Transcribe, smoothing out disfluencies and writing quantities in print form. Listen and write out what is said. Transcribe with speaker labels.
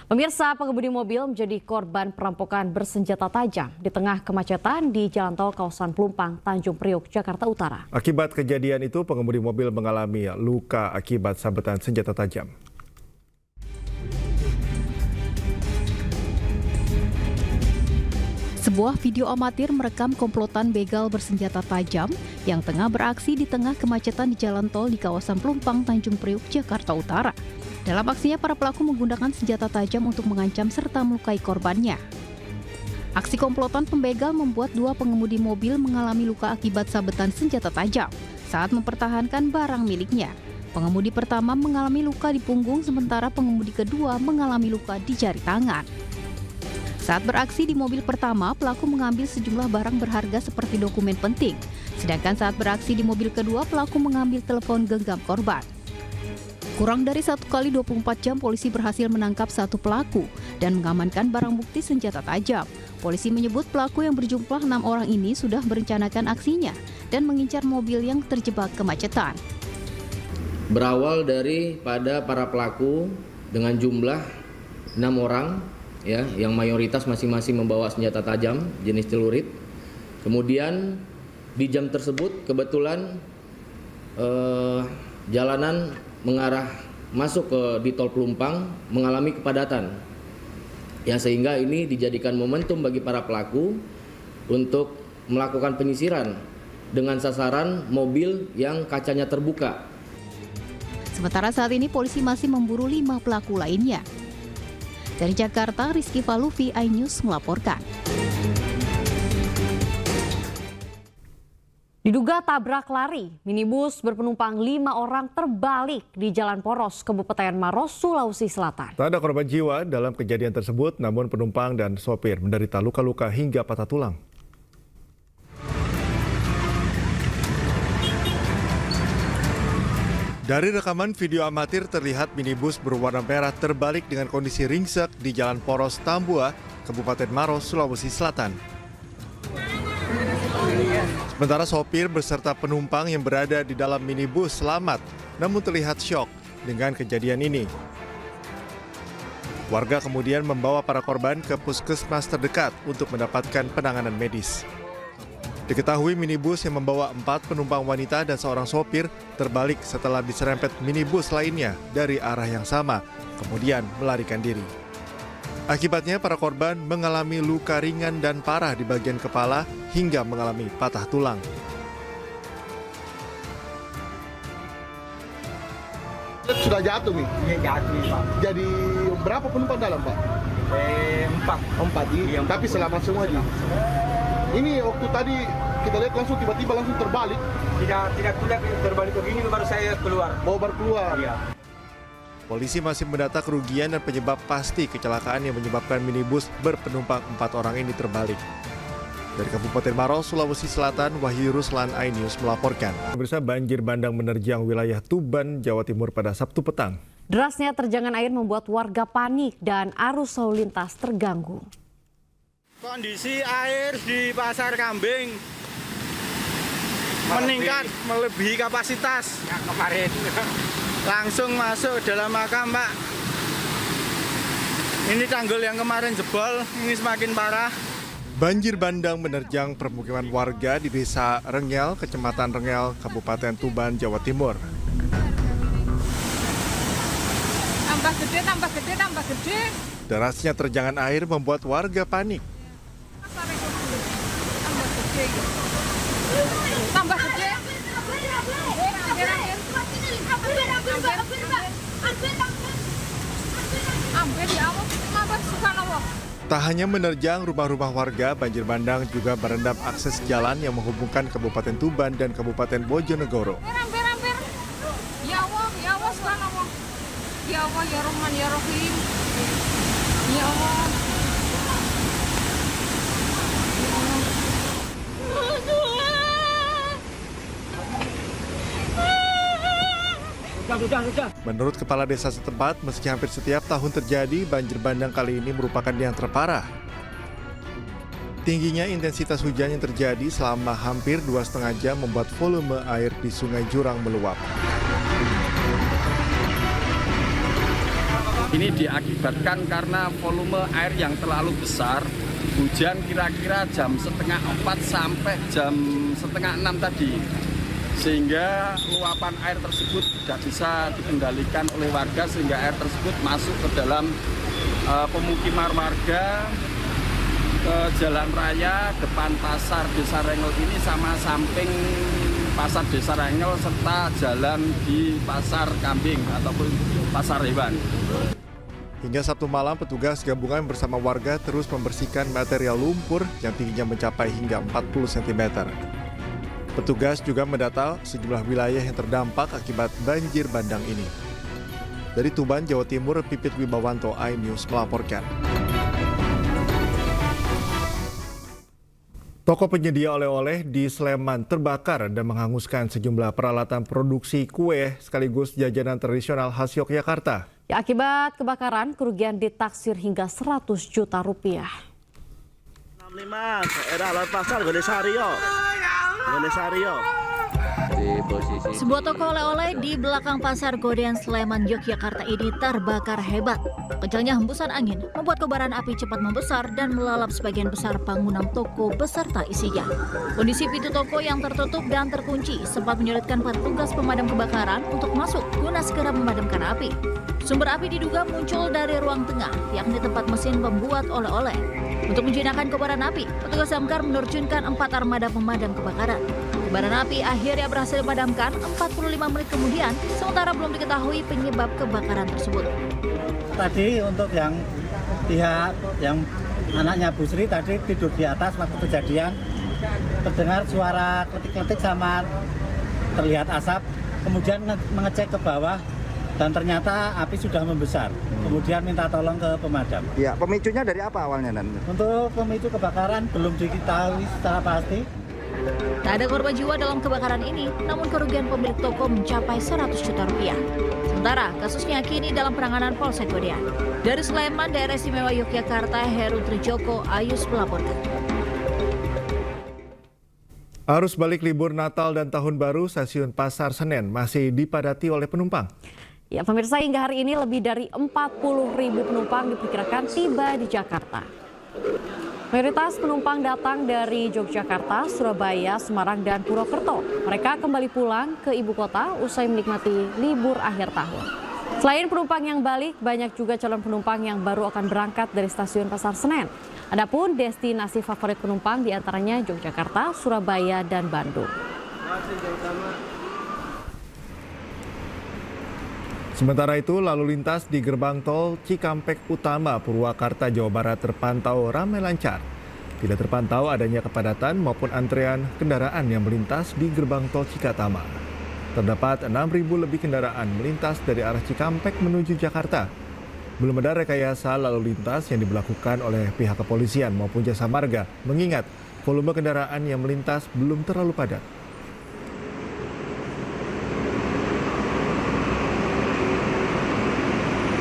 Speaker 1: Pemirsa, pengemudi mobil menjadi korban perampokan bersenjata tajam di tengah kemacetan di jalan tol kawasan Pelumpang, Tanjung Priok, Jakarta Utara.
Speaker 2: Akibat kejadian itu, pengemudi mobil mengalami luka akibat sabetan senjata tajam.
Speaker 3: Sebuah video amatir merekam komplotan begal bersenjata tajam yang tengah beraksi di tengah kemacetan di jalan tol di kawasan Pelumpang, Tanjung Priok, Jakarta Utara. Dalam aksinya, para pelaku menggunakan senjata tajam untuk mengancam serta melukai korbannya. Aksi komplotan pembegal membuat dua pengemudi mobil mengalami luka akibat sabetan senjata tajam saat mempertahankan barang miliknya. Pengemudi pertama mengalami luka di punggung, sementara pengemudi kedua mengalami luka di jari tangan. Saat beraksi di mobil pertama, pelaku mengambil sejumlah barang berharga seperti dokumen penting. Sedangkan saat beraksi di mobil kedua, pelaku mengambil telepon genggam korban. Kurang dari 1 kali 24 jam, polisi berhasil menangkap satu pelaku dan mengamankan barang bukti senjata tajam. Polisi menyebut pelaku yang berjumlah 6 orang ini sudah merencanakan aksinya dan mengincar mobil yang terjebak kemacetan.
Speaker 4: Berawal dari pada para pelaku dengan jumlah 6 orang, ya, yang mayoritas masing-masing membawa senjata tajam jenis celurit. Kemudian di jam tersebut kebetulan jalanan mengarah masuk di tol Pelumpang mengalami kepadatan, ya, sehingga ini dijadikan momentum bagi para pelaku untuk melakukan penyisiran dengan sasaran mobil yang kacanya terbuka.
Speaker 3: Sementara saat ini polisi masih memburu 5 pelaku lainnya. Dari Jakarta, Rizky Falufi, iNews melaporkan.
Speaker 1: Diduga tabrak lari, minibus berpenumpang 5 orang terbalik di Jalan Poros, Kabupaten Maros, Sulawesi Selatan.
Speaker 2: Tak ada korban jiwa dalam kejadian tersebut, namun penumpang dan sopir menderita luka-luka hingga patah tulang. Dari rekaman video amatir terlihat minibus berwarna merah terbalik dengan kondisi ringsek di Jalan Poros, Tambua, Kabupaten Maros, Sulawesi Selatan. Sementara sopir beserta penumpang yang berada di dalam minibus selamat, namun terlihat syok dengan kejadian ini. Warga kemudian membawa para korban ke puskesmas terdekat untuk mendapatkan penanganan medis. Diketahui minibus yang membawa 4 penumpang wanita dan seorang sopir terbalik setelah diserempet minibus lainnya dari arah yang sama, kemudian melarikan diri. Akibatnya para korban mengalami luka ringan dan parah di bagian kepala hingga mengalami patah tulang.
Speaker 5: Sudah jatuh nih?
Speaker 6: Iya, jatuh Pak.
Speaker 5: Jadi berapa penumpang dalam Pak?
Speaker 6: 4.
Speaker 5: 4
Speaker 6: Iya,
Speaker 5: tapi selamat semua Ji. Ini waktu tadi kita lihat langsung tiba-tiba langsung terbalik.
Speaker 6: Tidak terbalik begini baru saya keluar.
Speaker 5: Baru keluar.
Speaker 6: Iya.
Speaker 2: Polisi masih mendata kerugian dan penyebab pasti kecelakaan yang menyebabkan minibus berpenumpang 4 orang ini terbalik. Dari Kabupaten Maros, Sulawesi Selatan, Wahyu Ruslan, iNews melaporkan. Pemirsa, banjir bandang menerjang wilayah Tuban, Jawa Timur pada Sabtu petang.
Speaker 1: Derasnya terjangan air membuat warga panik dan arus lalu lintas terganggu.
Speaker 7: Kondisi air di Pasar Kambing meningkat melebihi kapasitas.
Speaker 6: Ya, kemarin
Speaker 7: Langsung masuk dalam makam, Pak. Ini tanggul yang kemarin jebol, ini semakin parah.
Speaker 2: Banjir bandang menerjang permukiman warga di Desa Rengel, Kecamatan Rengel, Kabupaten Tuban, Jawa Timur.
Speaker 8: Tambah gede.
Speaker 2: Derasnya terjangan air membuat warga panik.
Speaker 8: Tambah gede.
Speaker 2: Tak hanya menerjang rumah-rumah warga, banjir bandang juga merendam akses jalan yang menghubungkan Kabupaten Tuban dan Kabupaten Bojonegoro.
Speaker 8: Hampir. Ya Allah, subhanallah. Ya Allah, ya Rahman, ya Rahim. Ya Allah. Menurut kepala desa setempat, meski hampir setiap tahun terjadi, banjir bandang kali ini merupakan yang terparah. Tingginya intensitas hujan yang terjadi selama hampir 2,5 jam membuat volume air di Sungai Jurang meluap.
Speaker 9: Ini diakibatkan karena volume air yang terlalu besar. Hujan kira-kira jam 3:30 sampai jam 5:30 tadi. Sehingga luapan air tersebut tidak bisa dikendalikan oleh warga, sehingga air tersebut masuk ke dalam pemukiman warga, ke jalan raya depan pasar Desa Rengel ini sama samping pasar Desa Rengel serta jalan di pasar kambing ataupun pasar hewan.
Speaker 2: Hingga Sabtu malam, petugas gabungan bersama warga terus membersihkan material lumpur yang tingginya mencapai hingga 40 cm. Petugas juga mendata sejumlah wilayah yang terdampak akibat banjir bandang ini. Dari Tuban, Jawa Timur, Pipit Wibawanto, iNews melaporkan. Toko penyedia oleh-oleh di Sleman terbakar dan menghanguskan sejumlah peralatan produksi kue sekaligus jajanan tradisional khas Yogyakarta.
Speaker 1: Ya, akibat kebakaran, kerugian ditaksir hingga 100 juta rupiah.
Speaker 10: 65, daerah Laut Pasar, Godesario.
Speaker 3: Sebuah toko oleh-oleh di belakang pasar Godean Sleman, Yogyakarta ini terbakar hebat. Kencangnya hembusan angin membuat kobaran api cepat membesar dan melalap sebagian besar bangunan toko beserta isinya. Kondisi pintu toko yang tertutup dan terkunci sempat menyulitkan petugas pemadam kebakaran untuk masuk guna segera memadamkan api. Sumber api diduga muncul dari ruang tengah, yakni tempat mesin pembuat oleh-oleh. Untuk menjinakkan kobaran api, petugas damkar menerjunkan 4 armada pemadam kebakaran. Kobaran api akhirnya berhasil dipadamkan 45 menit kemudian, sementara belum diketahui penyebab kebakaran tersebut.
Speaker 10: Tadi untuk yang pihak yang anaknya Bu Sri tadi tidur di atas waktu kejadian, terdengar suara kletik-kletik sama terlihat asap, kemudian mengecek ke bawah dan ternyata api sudah membesar. Kemudian minta tolong ke pemadam.
Speaker 11: Ya, pemicunya dari apa awalnya, Nan?
Speaker 10: Untuk pemicu kebakaran belum diketahui secara pasti.
Speaker 3: Tak ada korban jiwa dalam kebakaran ini, namun kerugian pemilik toko mencapai 100 juta rupiah. Sementara kasusnya kini dalam penanganan Polsek Godean. Dari Sleman, Daerah Istimewa Yogyakarta, Heru Trijoko, iNews melaporkan.
Speaker 2: Arus balik libur Natal dan Tahun Baru stasiun Pasar Senen masih dipadati oleh penumpang.
Speaker 1: Ya, pemirsa, hingga hari ini lebih dari 40.000 penumpang diperkirakan tiba di Jakarta. Mayoritas penumpang datang dari Yogyakarta, Surabaya, Semarang, dan Purwokerto. Mereka kembali pulang ke ibu kota usai menikmati libur akhir tahun. Selain penumpang yang balik, banyak juga calon penumpang yang baru akan berangkat dari stasiun Pasar Senen. Adapun destinasi favorit penumpang diantaranya Yogyakarta, Surabaya, dan Bandung.
Speaker 2: Sementara itu, lalu lintas di gerbang tol Cikampek Utama, Purwakarta, Jawa Barat terpantau ramai lancar. Tidak terpantau adanya kepadatan maupun antrean kendaraan yang melintas di gerbang tol Cikatama. Terdapat 6.000 lebih kendaraan melintas dari arah Cikampek menuju Jakarta. Belum ada rekayasa lalu lintas yang diberlakukan oleh pihak kepolisian maupun jasa marga, mengingat volume kendaraan yang melintas belum terlalu padat.